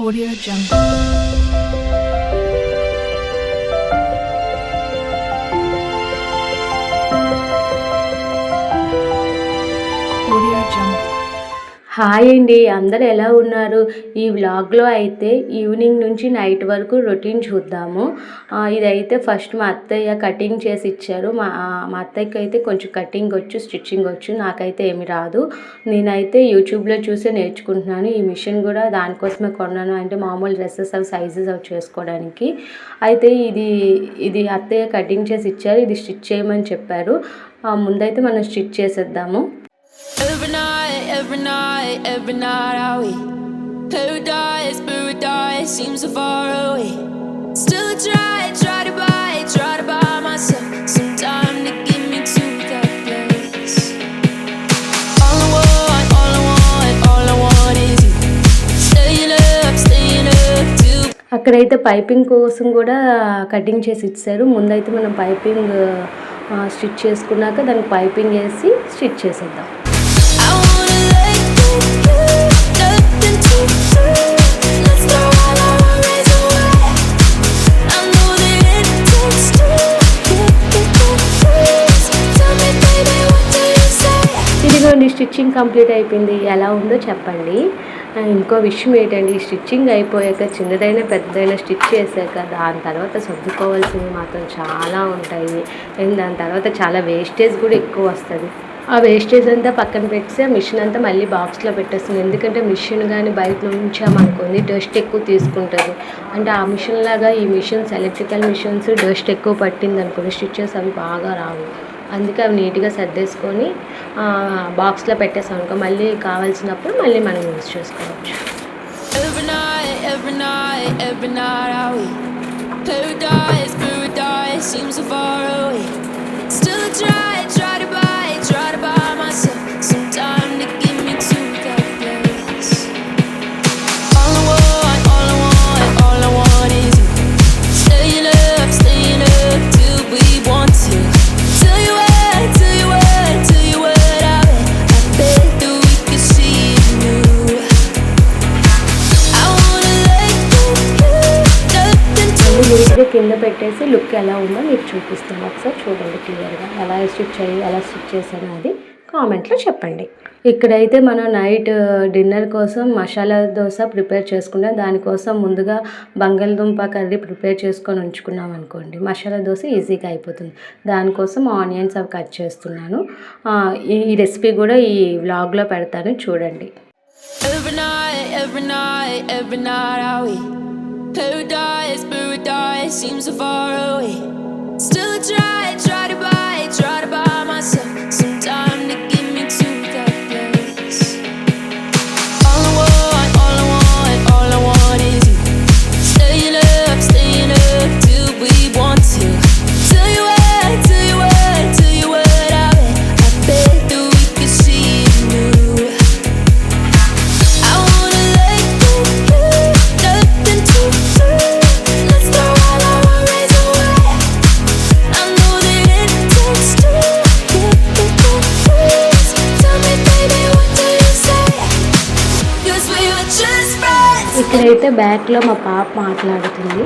Audio Jungle. Audio Jungle. Hi అండి, అందరు ఎలా ఉన్నారు? ఈ వ్లాగ్లో అయితే ఈవినింగ్ నుంచి నైట్ వరకు రొటీన్ చూద్దాము. ఇదైతే ఫస్ట్ మా అత్తయ్య కటింగ్ చేసి ఇచ్చారు. మా అత్తయ్యకి అయితే కొంచెం కటింగ్ వచ్చు, స్టిచ్చింగ్ వచ్చు, నాకైతే ఏమి రాదు. నేనైతే యూట్యూబ్లో చూసే నేర్చుకుంటున్నాను. ఈ మిషన్ కూడా దానికోసమే కొన్నాను, అంటే మామూలు డ్రెస్సెస్ అవి సైజెస్ అవి చేసుకోవడానికి. అయితే ఇది అత్తయ్య కటింగ్ చేసి ఇచ్చారు, ఇది స్టిచ్ చేయమని చెప్పారు. ముందైతే మనం స్టిచ్ చేసేద్దాము. Every night are we paradise seems so far away. Still try to buy myself some time to get me to that place. All I want is you. Staying up till అక్కడైతే piping కోసం కూడా cutting చేసి ఇచ్చారు. ముందైతే మనం piping stitch చేసుకున్నాక దానికి piping వేసి స్టిచ్ చేసేద్దాం. ఇదిగోండి, స్టిచ్చింగ్ కంప్లీట్ అయిపోయింది. ఎలా ఉందో చెప్పండి. ఇంకో విషయం ఏంటండి, స్టిచ్చింగ్ అయిపోయాక చిన్నదైనా పెద్దదైనా స్టిచ్ చేశాక దాని తర్వాత సర్దుకోవాల్సినవి మాత్రం చాలా ఉంటాయి. అండ్ దాని తర్వాత చాలా వేస్టేజ్ కూడా ఎక్కువ వస్తుంది. ఆ వేస్టేజ్ అంతా పక్కన పెట్టి ఆ మిషన్ అంతా మళ్ళీ బాక్స్లో పెట్టేస్తుంది. ఎందుకంటే మిషన్ కానీ బయట ఉంచామనుకోండి డస్ట్ ఎక్కువ తీసుకుంటుంది. అంటే ఆ మిషన్ లాగా ఈ మిషన్స్, ఎలక్ట్రికల్ మిషన్స్ డస్ట్ ఎక్కువ పట్టింది అనుకోండి, స్టిచ్చెస్ అవి బాగా రావు. అందుకే అవి నీట్గా సర్దేసుకొని బాక్స్లో పెట్టేసాం అనుకో, మళ్ళీ కావాల్సినప్పుడు మళ్ళీ మనం యూజ్ చేసుకోవచ్చు. కింద పెట్టేసి లుక్ ఎలా ఉందో మీకు చూపిస్తాను. ఒకసారి చూడండి క్లియర్గా ఎలా స్టిచ్ చేశాను అది కామెంట్లో చెప్పండి. ఇక్కడైతే మనం నైట్ డిన్నర్ కోసం మసాలా దోశ ప్రిపేర్ చేసుకున్నాం. దానికోసం ముందుగా బంగాళదుంప కర్రీ ప్రిపేర్ చేసుకొని ఉంచుకున్నాం అనుకోండి, మసాలా దోశ ఈజీగా అయిపోతుంది. దానికోసం ఆనియన్స్ అవి కట్ చేస్తున్నాను. ఈ రెసిపీ కూడా ఈ వ్లాగ్లో పెడతాను, చూడండి. Every night are we paradise seems so far away. Still try to buy myself some time to get me to that place. All I want is you. Staying up till we want to. Tell you what I bet that we could see it new. I wanna let go, nothing to lose. Let's throw all our worries away. I know that it takes two to get the confused. Tell me baby, what do you say? 'Cause we were just friends. ఇక్కడైతే బ్యాక్లో మా పాప మాట్లాడుతుంది.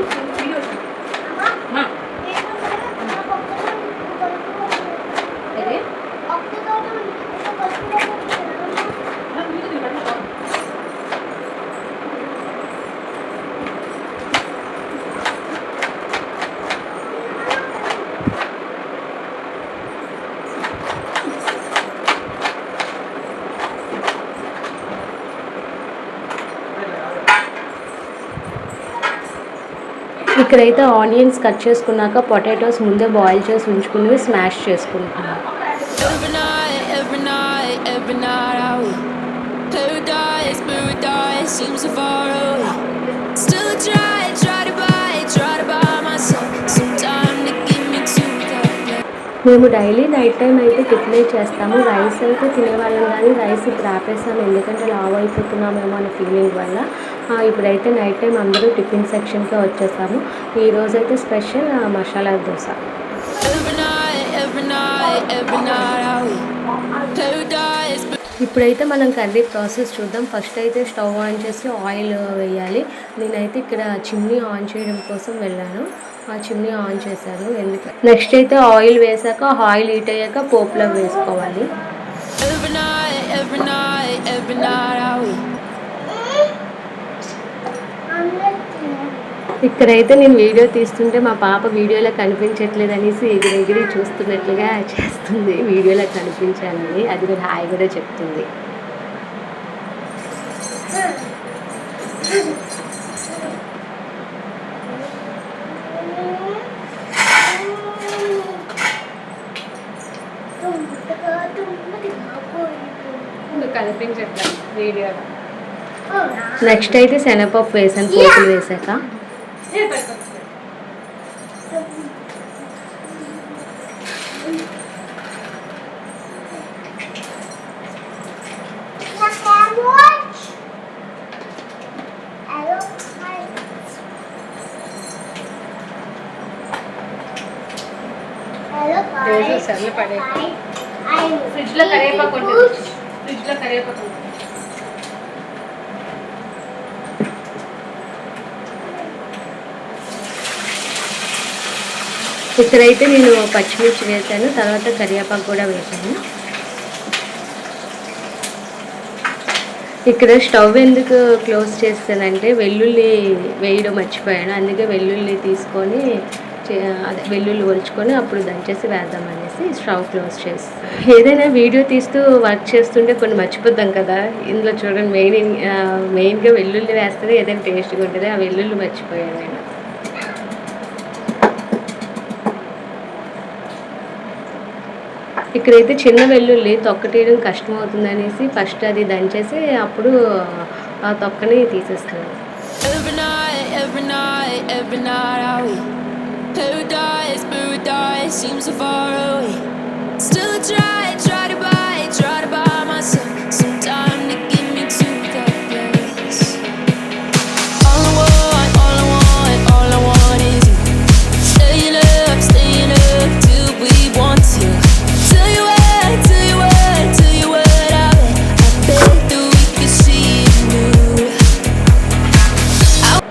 ఇక్కడైతే onions cut చేసుకున్నాక potatoes ముందే boil చేసి ఉంచుకుని స్మాష్ చేసుకుంటున్నాను. మేము డైలీ నైట్ టైం అయితే టిఫినే చేస్తాము. రైస్ అయితే తినేవాళ్ళం, కానీ రైస్ ఇప్పుడు ఆపేసాము, ఎందుకంటే లావ్ అయిపోతున్నామేమో అనే ఫీలింగ్ వల్ల. ఇప్పుడైతే నైట్ టైం అందరూ టిఫిన్ సెక్షన్కే వచ్చేసాము. ఈరోజైతే స్పెషల్ మసాలా దోశ. ఇప్పుడైతే మనం కర్రీ ప్రాసెస్ చూద్దాం. ఫస్ట్ అయితే స్టవ్ ఆన్ చేసి ఆయిల్ వేయాలి. నేనైతే ఇక్కడ చిమ్నీ ఆన్ చేయడం కోసం వెళ్ళాను. ఆ చిమ్నీ ఆన్ చేశాను. నెక్స్ట్ అయితే ఆయిల్ వేసాక ఆయిల్ హీట్ అయ్యాక పోపులో వేసుకోవాలి. ఇక్కడైతే నేను వీడియో తీస్తుంటే మా పాప వీడియోలో కనిపించట్లేదు అనేసి ఎగిరి చూస్తున్నట్లుగా చేస్తుంది. వీడియోలో కనిపించాలని అది కూడా హాయ్ కూడా చెప్తుంది. కనిపించట్లేదు వీడియోలో. నెక్స్ట్ అయితే శనగపప్పు వేసాను పోపులు వేసాక. ఫ్రిడ్జ్లో కరివేపాకు ఉంటుంది. ఫ్రిడ్జ్లో కరివేపాకు ఇక్కడైతే నేను పచ్చిమిర్చి వేసాను, తర్వాత కరివేపాకు కూడా వేసాను. ఇక్కడ స్టవ్ ఎందుకు క్లోజ్ చేస్తానంటే వెల్లుల్లి వేయడం మర్చిపోయాను. అందుకే వెల్లుల్లి తీసుకొని అదే వెల్లుల్లి ఒలుచుకొని అప్పుడు దంచేసి వేద్దామనేసి స్టవ్ క్లోజ్ చేస్తాను. ఏదైనా వీడియో తీస్తూ వర్క్ చేస్తుంటే కొన్ని మర్చిపోద్దాం కదా. ఇందులో చూడండి మెయిన్గా వెల్లుల్లి వేస్తేనే ఏదైనా టేస్ట్గా ఉంటుంది. ఆ వెల్లుల్లి మర్చిపోయాను నేను. ఇక్కడైతే చిన్న వెల్లుల్లి తొక్క తీయడం కష్టం అవుతుంది అనేసి ఫస్ట్ అది దంచేసి అప్పుడు ఆ తొక్కని తీసేస్తాను.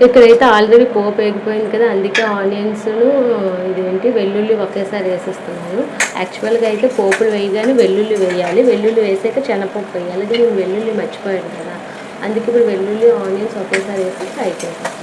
ఇక్కడైతే ఆల్రెడీ పోపు వేగిపోయింది కదా, అందుకే ఆనియన్స్ను ఇదేంటి వెల్లుల్లి ఒకేసారి వేసేస్తున్నాను. యాక్చువల్గా అయితే పోపులు వేయగానే వెల్లుల్లి వేయాలి, వెల్లుల్లి వేసాక శనగపప్పు వేయాలి. అది నేను వెల్లుల్లి మర్చిపోయాను కదా, అందుకే ఇప్పుడు వెల్లుల్లి ఆనియన్స్ ఒకేసారి వేసి ఫ్రై చేసేస్తాను.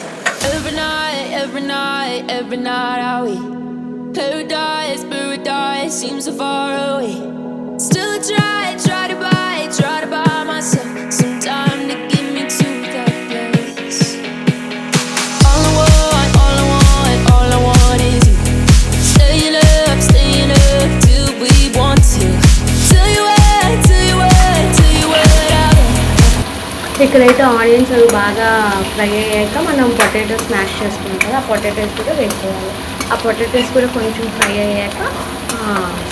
ఇక్కడైతే ఆనియన్స్ అవి బాగా ఫ్రై అయ్యాక మనం పొటాటోస్ స్మాష్ చేసుకున్నాం కదా, ఆ పొటాటోస్ కూడా వేసుకోవాలి. ఆ పొటాటోస్ కూడా కొంచెం ఫ్రై అయ్యాక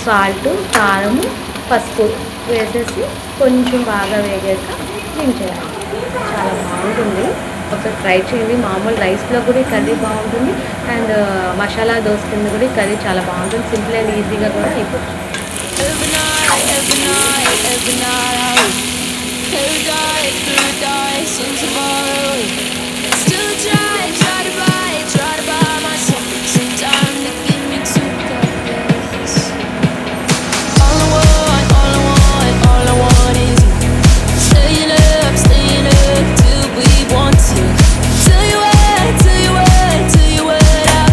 సాల్ట్, కారము, పసుపు వేసేసి కొంచెం బాగా వేగాక దించేయాలి. చాలా బాగుంటుంది, ఒకసారి ట్రై చేయండి. మామూలు రైస్లో కూడా ఈ కర్రీ బాగుంటుంది, అండ్ మసాలా దోశ కింద కూడా ఈ కర్రీ చాలా బాగుంటుంది. సింపుల్ అండ్ ఈజీగా కూడా అయిపోతుంది. Paradise seems far away. Still try to buy myself some time to get me to that place. All I want is you. Staying up till we want to. Tell you what, I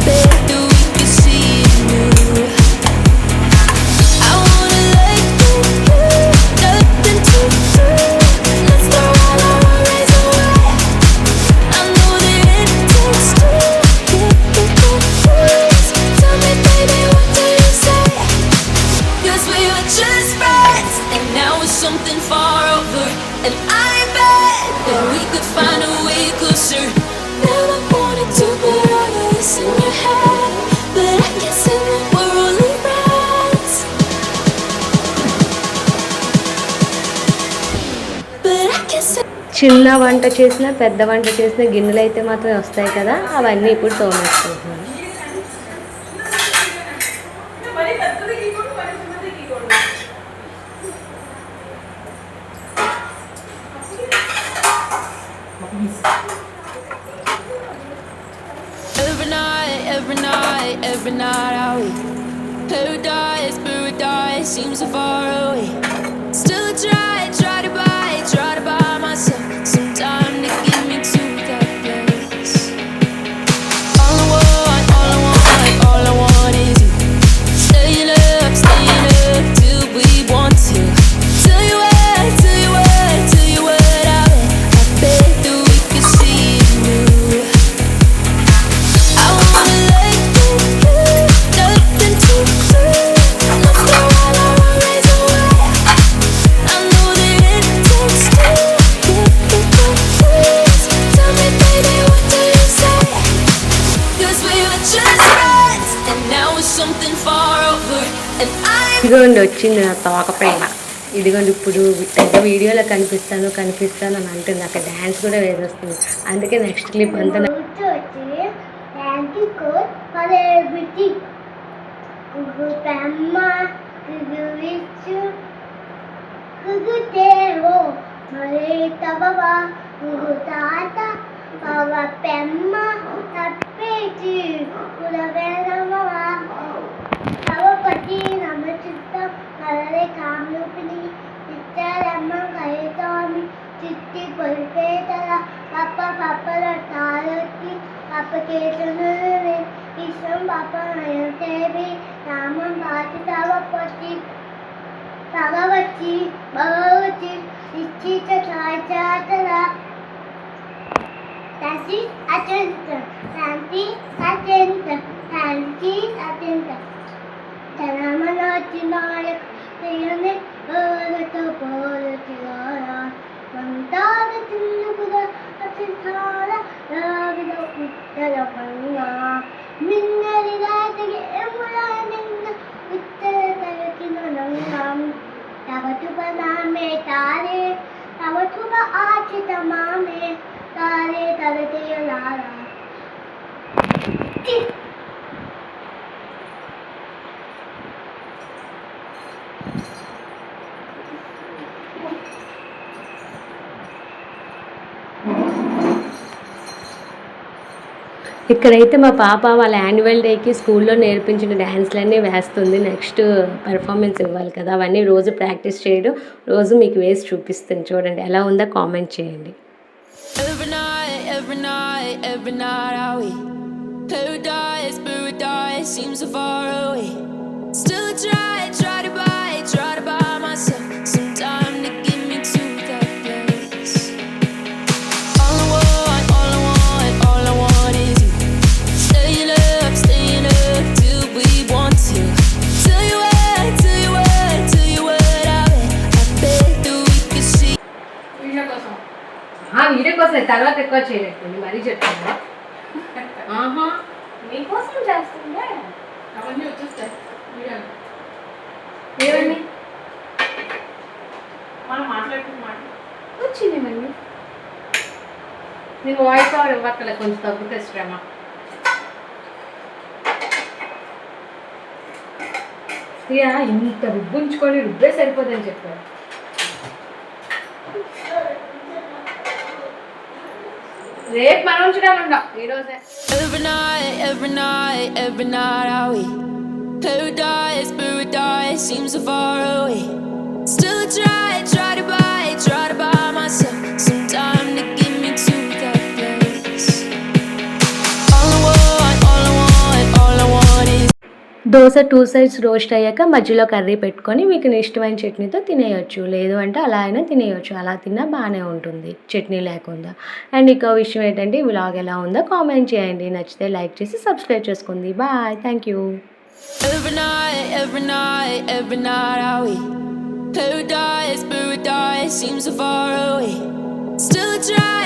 bet that we could see it new. I wanna let you, nothing to do. Something far over, and I bet that we could find a way closer. Never wanted to put all of this in your head, but I guess it we're only friends. But I guess చిన్న వంట చేసిన పెద్ద వంట చేసిన గిన్నెలు అయితే మాత్రం వస్తాయి కదా, అవన్నీ ఇప్పుడు తోమేసుకుంటున్నాను. night are we? Paradise, paradise seems so far away. Still I try to buy myself some time to get me to that place. All I want is you. Staying up till we want to. Tell you what I bet that we could see it new. I wanna let you go, nothing to lose. After all, I won't raise away. I know that it takes two to get the please. Tell me, baby, what do you say? 'Cause we were just friends, and now it's something far over. And ఇదిగోండి వచ్చింది నా తోక ప్రేమ. ఇదిగోండి ఇప్పుడు పెద్ద వీడియోలో కనిపిస్తాను అని అంటుంది. అక్కడ డ్యాన్స్ కూడా వేసేస్తుంది. అందుకే నెక్స్ట్ క్లిప్ అంతా Thank you, God, for everything. Google Grandma, Google Richard, Google Deo, Marita Baba, Google Tata, Baba Pemma, Tapeti, Google Vera Mama, Baba Pati, Namachita, Kalare Kamupini, Tita Rama, Kaitami, Titi Pulpetala, Papa Tarati, Papa Ketanare, Isham Papa Nayatevi, Raman Bati Tavapati, Bhagavati, Ichita Chachatala. That's it, attention. Santi, attention. Santi, attention. Janamanatinaya, Sayane, Urata Polatira, Mandana Tinukuda, Atintara, Ravida Uttara Panga, Minarita, Emulaning, Uttara Nangam, Tavatuba Name, Tare, Tavatuba Archita Mame, Tare, Tavate Lara. ఇక్కడైతే మా పాప వాళ్ళ annual డేకి స్కూల్లో నేర్పించిన డ్యాన్స్లన్నీ వేస్తుంది. Next performance ఇవ్వాలి కదా, అవన్నీ రోజు ప్రాక్టీస్ చేయడం, రోజు మీకు వేసి చూపిస్తుంది. చూడండి ఎలా ఉందో కామెంట్ చేయండి. Every night are we? Paradise seems so far away. Still I try to buy myself some time to get me to that place. All I want is you. Staying up till we want to. Tell you what I bet that we could see. Video కోసం తర్వాత ఎక్కువ చేయలేకండి, మరీ చెప్తాను. ఆహా మీకోసం చేస్తుందే అవన్నీ వచ్చేస్తాయి వీడియోలో. ఏమండి మనం మాట్లాడుతున్న వచ్చింది మళ్ళీ. నీకు వాయిస్ ఓవర్ ఇవ్వక్కలే, కొంచెం తగ్గితే శ్రమ. ఇంత రుబ్బుంచుకొని రుబ్బే సరిపోదని చెప్పారు. రేపు మనం ఉంచడం ఈరోజే. Every night are we? Paradise seems so far away. Still I try to buy myself some time to get me to that place. All I want is dosa 2 sides roast అయ్యాక మధ్యలో కర్రీ పెట్టుకొని మీకు ఇష్టమైన చట్నీతో తినేయచ్చు, లేదు అంటే అలా అయినా తినేయచ్చు. అలా తిన్నా బాగానే ఉంటుంది చట్నీ లేకుండా. అండ్ ఇంకో విషయం ఏంటంటే ఈ వ్లాగ్ ఎలా ఉందో కామెంట్ చేయండి, నచ్చితే లైక్ చేసి సబ్స్క్రైబ్ చేసుకోండి. Bye, thank you. every night are we? Paradise seems so far away. Still I